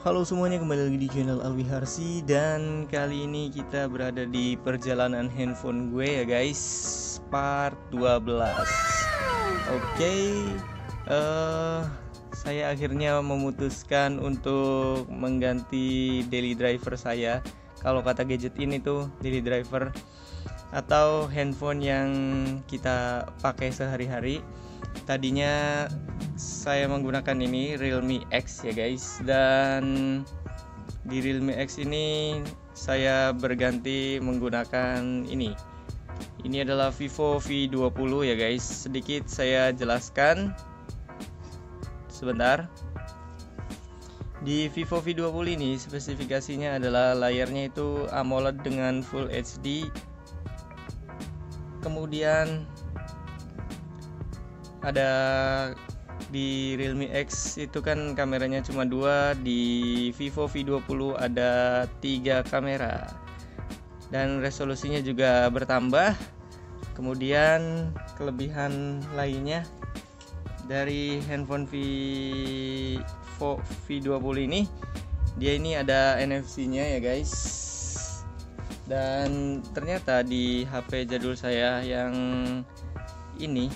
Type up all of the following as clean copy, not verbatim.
Halo semuanya, kembali lagi di channel Alwi Harsi. Dan kali ini kita berada di perjalanan handphone gue ya guys, part 12. Oke, saya akhirnya memutuskan untuk mengganti daily driver saya. Kalau kata gadget ini tuh daily driver atau handphone yang kita pakai sehari-hari. Tadinya saya menggunakan ini Realme X ya guys, dan di Realme X ini saya berganti menggunakan ini. Ini adalah Vivo V20 ya guys. Sedikit saya jelaskan sebentar. Di Vivo V20 ini spesifikasinya adalah layarnya itu AMOLED dengan Full HD. Kemudian ada di Realme X itu kan kameranya cuma 2, di Vivo V20 ada 3 kamera dan resolusinya juga bertambah. Kemudian kelebihan lainnya dari handphone Vivo V20 ini, dia ini ada NFC-nya ya guys. Dan ternyata di HP jadul saya yang ini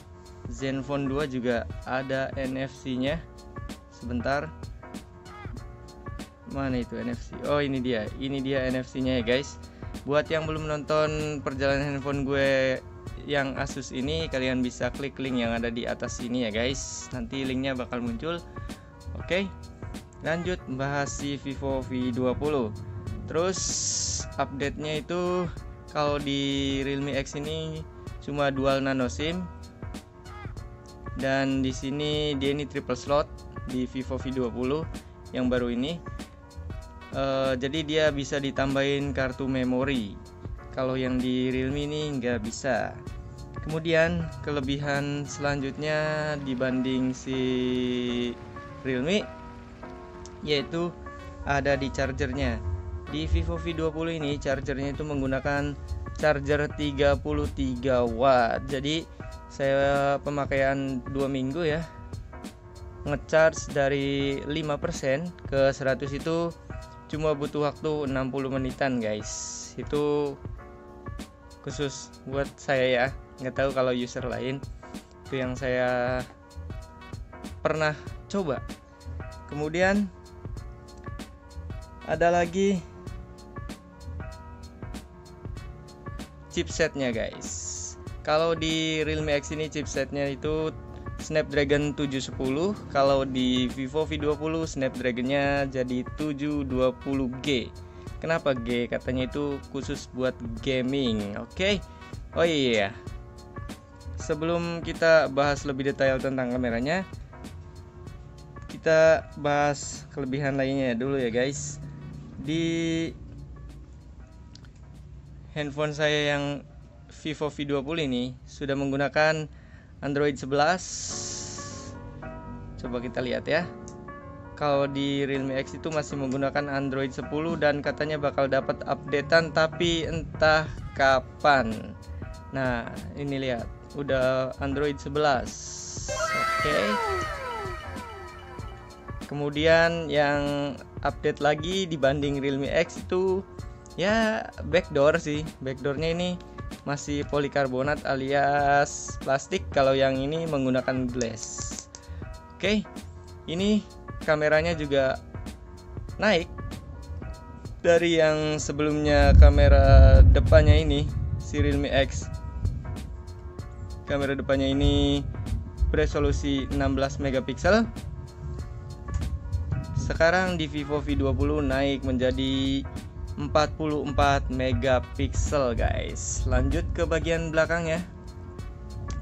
Zenfone 2 juga ada NFC-nya. Sebentar, mana itu NFC? Oh, ini dia NFC-nya ya guys. Buat yang belum nonton perjalanan handphone gue yang Asus ini, kalian bisa klik link yang ada di atas sini ya guys. Nanti linknya bakal muncul. Oke, lanjut bahas si Vivo V20. Terus update-nya itu kalau di Realme X ini cuma dual nano SIM. Dan di sini dia ini triple slot di Vivo V20 yang baru ini. Jadi dia bisa ditambahin kartu memori. Kalau yang di Realme ini nggak bisa. Kemudian kelebihan selanjutnya dibanding si Realme yaitu ada di chargernya. Di Vivo V20 ini chargernya itu menggunakan charger 33 watt. Jadi saya pemakaian 2 minggu ya, ngecharge dari 5% ke 100 itu cuma butuh waktu 60 menitan guys. Itu khusus buat saya ya, nggak tahu kalau user lain. Itu yang saya pernah coba. Kemudian ada lagi chipsetnya guys. Kalau di Realme X ini chipsetnya itu Snapdragon 710. Kalau di Vivo V20 Snapdragonnya jadi 720G. Kenapa G? Katanya itu khusus buat gaming. Oke. Oh iya, sebelum kita bahas lebih detail tentang kameranya, kita bahas kelebihan lainnya dulu ya guys. Di handphone saya yang Vivo V20 ini sudah menggunakan Android 11. Coba kita lihat ya. Kalau di Realme X itu masih menggunakan Android 10 dan katanya bakal dapat updatean, tapi entah kapan. Nah, ini lihat, udah Android 11. Oke. Kemudian yang update lagi dibanding Realme X itu ya backdoor sih. Backdoornya ini masih polikarbonat alias plastik. Kalau yang ini menggunakan glass. Oke, ini kameranya juga naik dari yang sebelumnya. Kamera depannya ini si Realme X, kamera depannya ini beresolusi 16 megapiksel. Sekarang di Vivo V20 naik menjadi 44 megapiksel guys. Lanjut ke bagian belakang ya.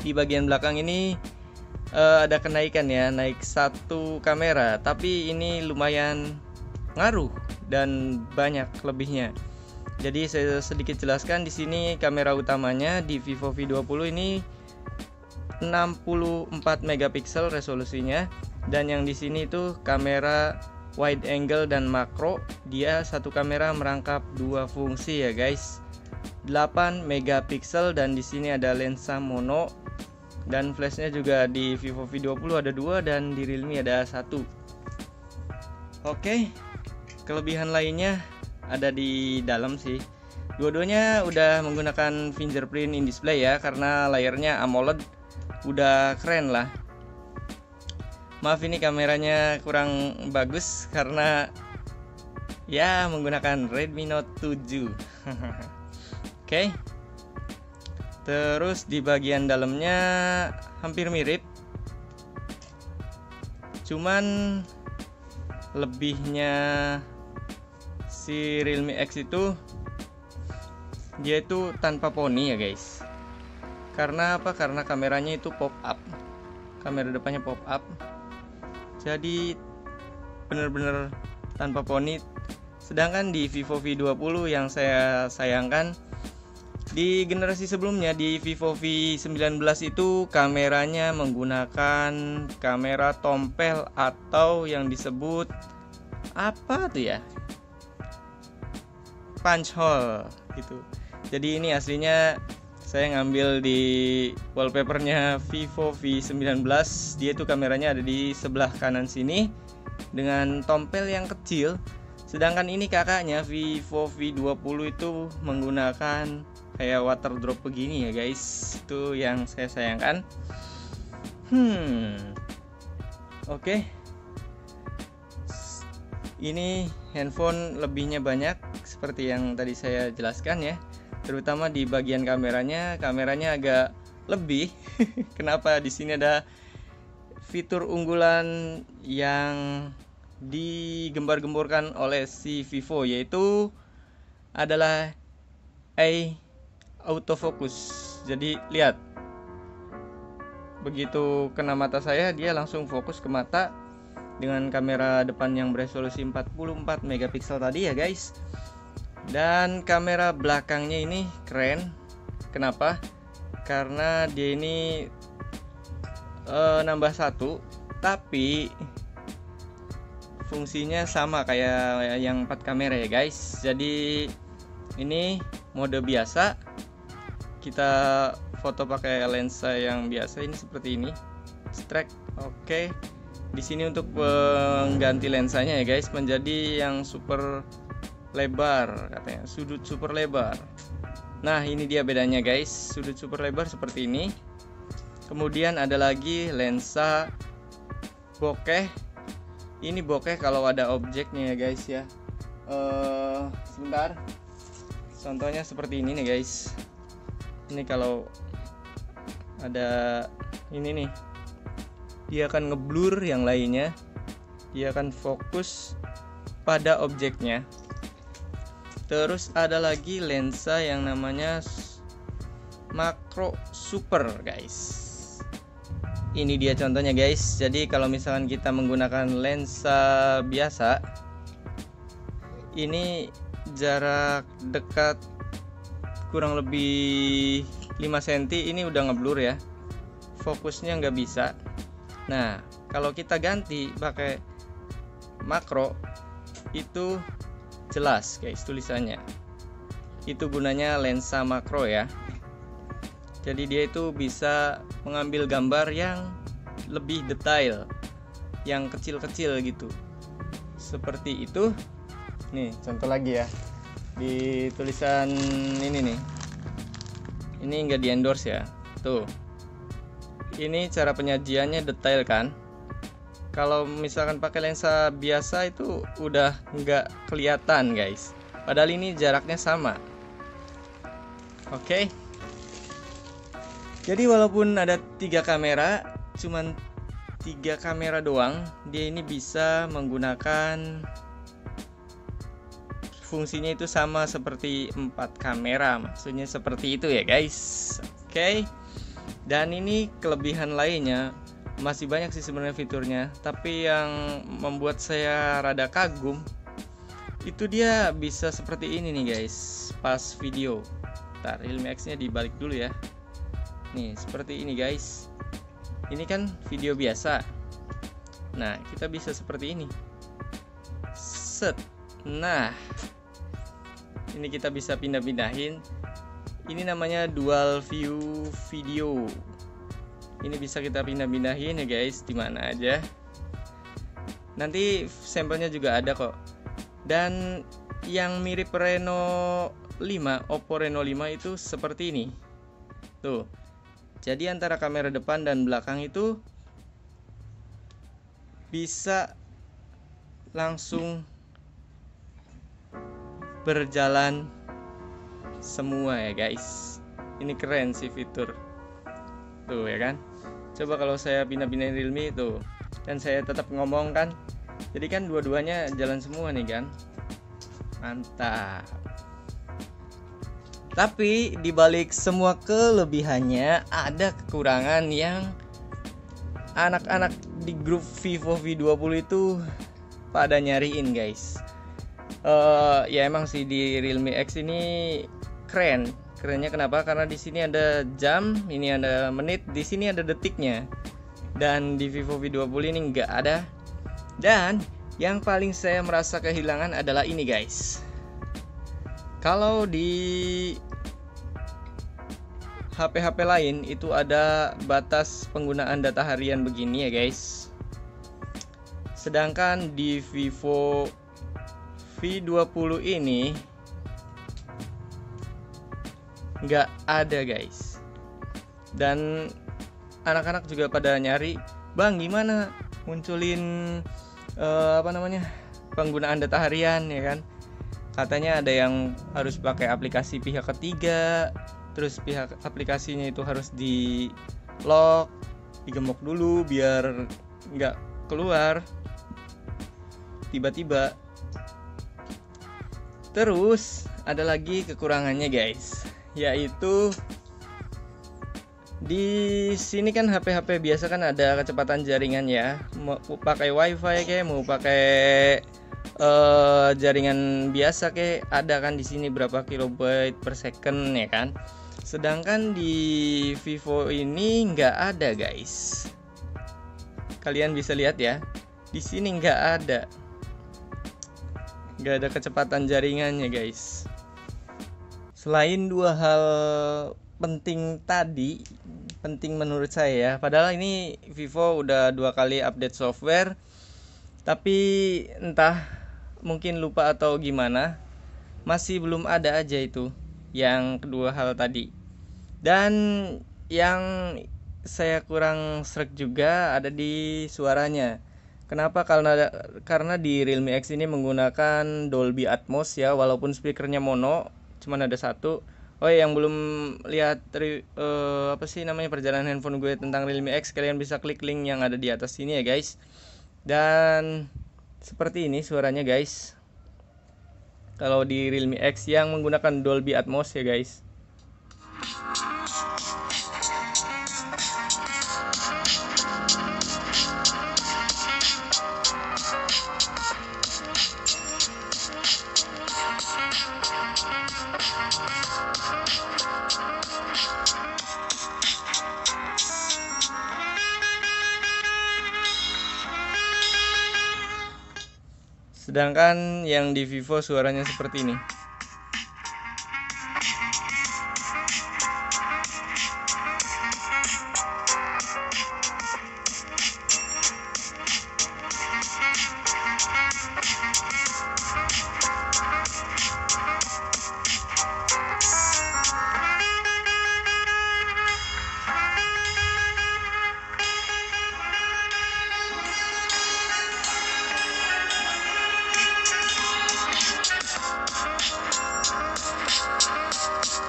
Di bagian belakang ini ada kenaikan ya, naik 1 kamera, tapi ini lumayan ngaruh dan banyak lebihnya. Jadi saya sedikit jelaskan di sini. Kamera utamanya di Vivo V20 ini 64 megapiksel resolusinya, dan yang di sini itu kamera wide angle dan makro. Dia satu kamera merangkap 2 fungsi ya guys. 8 megapiksel dan di sini ada lensa mono, dan flashnya juga di Vivo V20 ada 2 dan di Realme ada 1. Oke, kelebihan lainnya ada di dalam sih. Dua-duanya udah menggunakan fingerprint in display ya, karena layarnya AMOLED, udah keren lah. Maaf ini kameranya kurang bagus karena ya menggunakan Redmi Note 7. Oke. Terus di bagian dalamnya hampir mirip, cuman lebihnya si Realme X itu dia itu tanpa poni ya guys. Karena apa? Karena kameranya itu pop up, kamera depannya pop up, jadi bener-bener tanpa poni. Sedangkan di Vivo V20 yang saya sayangkan, di generasi sebelumnya di Vivo V19 itu kameranya menggunakan kamera tompel atau yang disebut apa tuh ya, punch hole gitu. Jadi ini aslinya saya ngambil di wallpapernya Vivo V19. Dia tuh kameranya ada di sebelah kanan sini dengan tompel yang kecil. Sedangkan ini kakaknya Vivo V20 itu menggunakan kayak water drop begini ya guys. Itu yang saya sayangkan. Oke. Ini handphone lebihnya banyak seperti yang tadi saya jelaskan ya. Terutama di bagian kameranya agak lebih. Kenapa? Di sini ada fitur unggulan yang digembar-gemborkan oleh si Vivo, yaitu adalah autofocus. Jadi lihat, begitu kena mata saya, dia langsung fokus ke mata dengan kamera depan yang beresolusi 44 megapiksel tadi ya guys. Dan kamera belakangnya ini keren. Kenapa? Karena dia ini nambah satu, tapi fungsinya sama kayak yang 4 kamera ya guys. Jadi ini mode biasa, kita foto pakai lensa yang biasa ini seperti ini, strike. Oke. Di sini untuk mengganti lensanya ya guys menjadi yang super lebar, katanya sudut super lebar. Nah ini dia bedanya guys, sudut super lebar seperti ini. Kemudian ada lagi lensa bokeh. Ini bokeh kalau ada objeknya ya guys ya. Sebentar, contohnya seperti ini nih guys. Ini kalau ada ini nih, dia akan ngeblur yang lainnya, dia akan fokus pada objeknya. Terus ada lagi lensa yang namanya makro super guys. Ini dia contohnya guys. Jadi kalau misalkan kita menggunakan lensa biasa, ini jarak dekat kurang lebih 5 cm ini udah ngeblur ya, fokusnya nggak bisa. Nah kalau kita ganti pakai makro, itu jelas guys tulisannya. Itu gunanya lensa makro ya. Jadi dia itu bisa mengambil gambar yang lebih detail, yang kecil-kecil gitu. Seperti itu. Nih contoh lagi ya, di tulisan ini nih. Ini nggak di endorse ya. Tuh. Ini cara penyajiannya detail kan. Kalau misalkan pakai lensa biasa itu udah nggak kelihatan guys. Padahal ini jaraknya sama. Oke. Jadi walaupun ada 3 kamera, cuman 3 kamera doang, dia ini bisa menggunakan fungsinya itu sama seperti 4 kamera. Maksudnya seperti itu ya guys. Oke. Dan ini kelebihan lainnya, masih banyak sih sebenarnya fiturnya, tapi yang membuat saya rada kagum itu dia bisa seperti ini nih guys pas video. Ntar Realme X nya dibalik dulu ya. Nih seperti ini guys. Ini kan video biasa. Nah kita bisa seperti ini. Set. Nah ini kita bisa pindah-pindahin. Ini namanya dual view video. Ini bisa kita pindah-pindahin ya guys, di mana aja. Nanti sampelnya juga ada kok Dan yang mirip Reno 5, Oppo Reno 5 itu seperti ini. Tuh. Jadi antara kamera depan dan belakang itu bisa langsung berjalan semua ya guys. Ini keren sih fitur. Tuh ya kan. Coba kalau saya pindah-pindahin Realme tuh, dan saya tetap ngomong kan. Jadi kan dua-duanya jalan semua nih kan. Mantap. Tapi dibalik semua kelebihannya ada kekurangan yang anak-anak di grup Vivo V20 itu pada nyariin guys. Ya emang sih di Realme X ini keren. Kerennya kenapa? Karena di sini ada jam, ini ada menit, di sini ada detiknya. Dan di Vivo V20 ini nggak ada. Dan yang paling saya merasa kehilangan adalah ini guys. Kalau di HP-HP lain itu ada batas penggunaan data harian begini ya guys. Sedangkan di Vivo V20 ini nggak ada guys. Dan anak-anak juga pada nyari, "Bang, gimana munculin penggunaan data harian ya kan?" Katanya ada yang harus pakai aplikasi pihak ketiga, terus pihak aplikasinya itu harus di lock, digembok dulu biar nggak keluar tiba-tiba. Terus ada lagi kekurangannya guys, yaitu di sini kan HP-HP biasa kan ada kecepatan jaringan ya, mau pakai WiFi kayak mau pakai jaringan biasa kayak ada kan di sini berapa kilobyte per second ya kan. Sedangkan di Vivo ini nggak ada guys. Kalian bisa lihat ya, di sini nggak ada kecepatan jaringannya guys. Selain dua hal penting tadi, penting menurut saya ya, padahal ini Vivo udah 2 kali update software, tapi entah mungkin lupa atau gimana, masih belum ada aja itu yang kedua hal tadi. Dan yang saya kurang sreg juga ada di suaranya. Kenapa? Karena di Realme X ini menggunakan Dolby Atmos ya, walaupun speakernya mono, cuman ada satu. Oh yang belum lihat perjalanan handphone gue tentang Realme X, kalian bisa klik link yang ada di atas sini ya guys. Dan seperti ini suaranya guys, kalau di Realme X yang menggunakan Dolby Atmos ya guys. Sedangkan yang di Vivo suaranya seperti ini.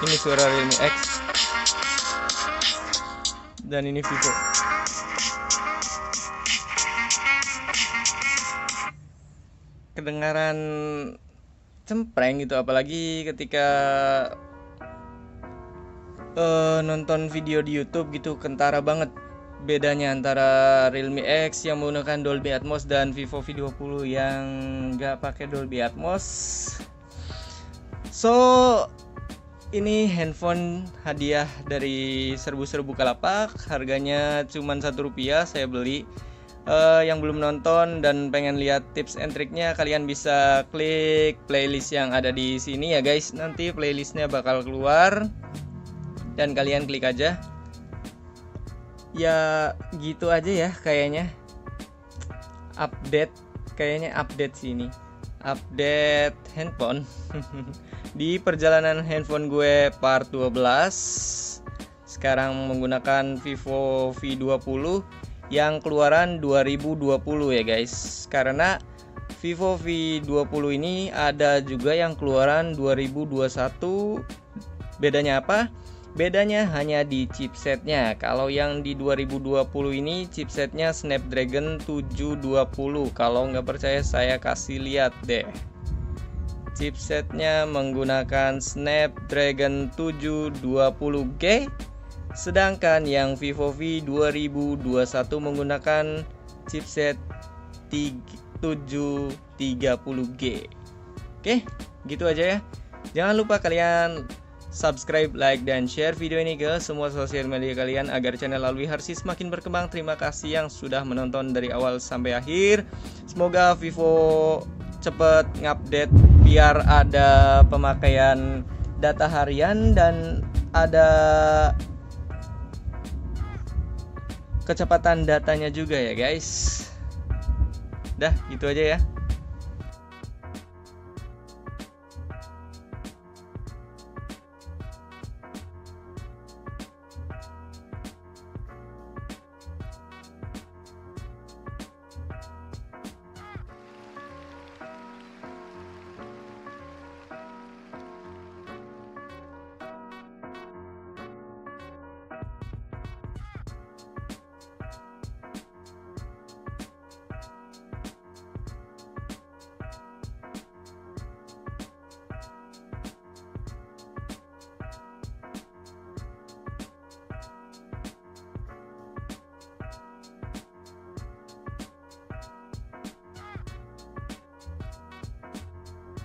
Ini suara Realme X dan ini Vivo. Kedengaran cempreng gitu, apalagi ketika nonton video di YouTube gitu, kentara banget bedanya antara Realme X yang menggunakan Dolby Atmos dan Vivo V20 yang nggak pakai Dolby Atmos. So ini handphone hadiah dari Serbu-Serbu Bukalapak, harganya cuma Rp1 saya beli. Yang belum nonton dan pengen lihat tips and triknya, kalian bisa klik playlist yang ada di sini ya guys. Nanti playlistnya bakal keluar dan kalian klik aja. Ya gitu aja ya kayaknya. Update sini. update handphone. Di perjalanan handphone gue part 12, sekarang menggunakan Vivo V20 yang keluaran 2020 ya guys. Karena Vivo V20 ini ada juga yang keluaran 2021. Bedanya apa? Bedanya hanya di chipsetnya. Kalau yang di 2020 ini chipsetnya Snapdragon 720. Kalau nggak percaya saya kasih lihat deh. Chipsetnya menggunakan Snapdragon 720G. Sedangkan yang Vivo V 2021 menggunakan chipset 730G. Oke, gitu aja ya. Jangan lupa kalian subscribe, like, dan share video ini ke semua sosial media kalian agar channel Alwi Harsi semakin berkembang. Terima kasih yang sudah menonton dari awal sampai akhir. Semoga Vivo cepet ngupdate biar ada pemakaian data harian dan ada kecepatan datanya juga ya guys. Dah, gitu aja ya.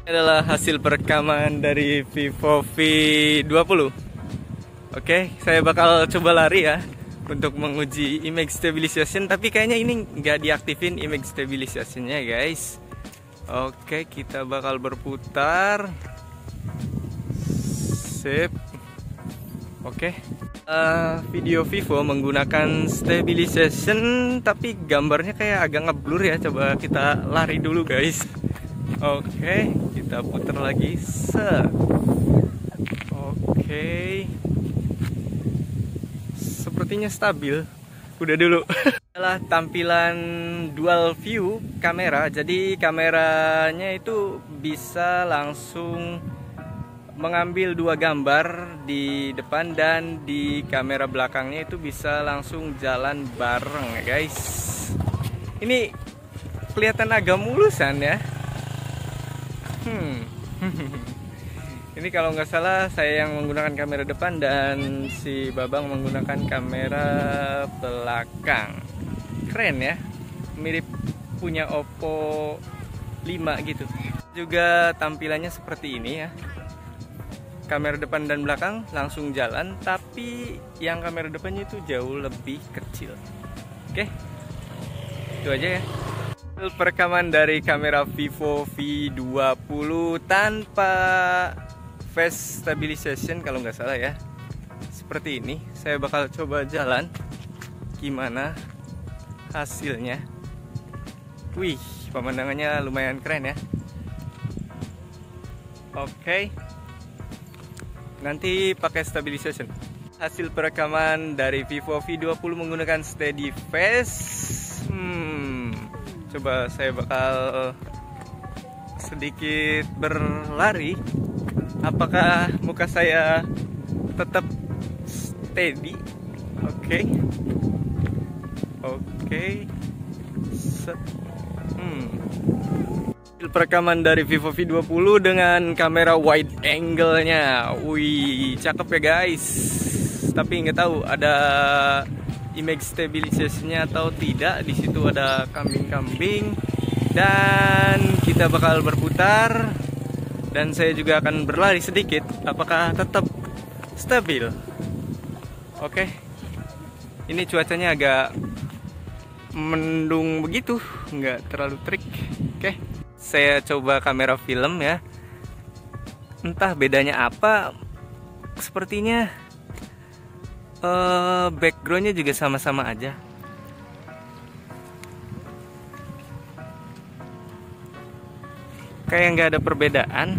Adalah hasil perekaman dari Vivo V20. Oke, saya bakal coba lari ya untuk menguji image stabilization, tapi kayaknya ini nggak diaktifin image stabilizationnya guys. Oke, kita bakal berputar. Sip. Oke. Video Vivo menggunakan stabilization, tapi gambarnya kayak agak ngeblur ya. Coba kita lari dulu guys. Oke, kita putar lagi. Oke. Sepertinya stabil. Udah dulu. Adalah tampilan dual view kamera. Jadi kameranya itu bisa langsung mengambil dua gambar di depan, dan di kamera belakangnya itu bisa langsung jalan bareng ya guys. Ini kelihatan agak mulusan ya. Ini kalau nggak salah saya yang menggunakan kamera depan dan si Babang menggunakan kamera belakang. Keren ya, mirip punya Oppo 5 gitu. Juga tampilannya seperti ini ya. Kamera depan dan belakang langsung jalan, tapi yang kamera depannya itu jauh lebih kecil. Oke, itu aja ya. Perekaman dari kamera Vivo V20 tanpa face stabilization kalau nggak salah ya. Seperti ini. Saya bakal coba jalan. Gimana hasilnya? Wih, pemandangannya lumayan keren ya. Oke. Nanti pakai stabilization. Hasil perekaman dari Vivo V20 menggunakan steady face. Coba saya bakal sedikit berlari. Apakah muka saya tetap steady? Oke. Perekaman dari Vivo V20 dengan kamera wide angle-nya. Wih, cakep ya guys. Tapi nggak tahu ada image stabilization-nya atau tidak. Di situ ada kambing-kambing dan kita bakal berputar, dan saya juga akan berlari sedikit. Apakah tetap stabil? Oke. Ini cuacanya agak mendung begitu, nggak terlalu terik. Oke. Saya coba kamera film ya. Entah bedanya apa. Sepertinya backgroundnya juga sama-sama aja. kayak nggak ada perbedaan.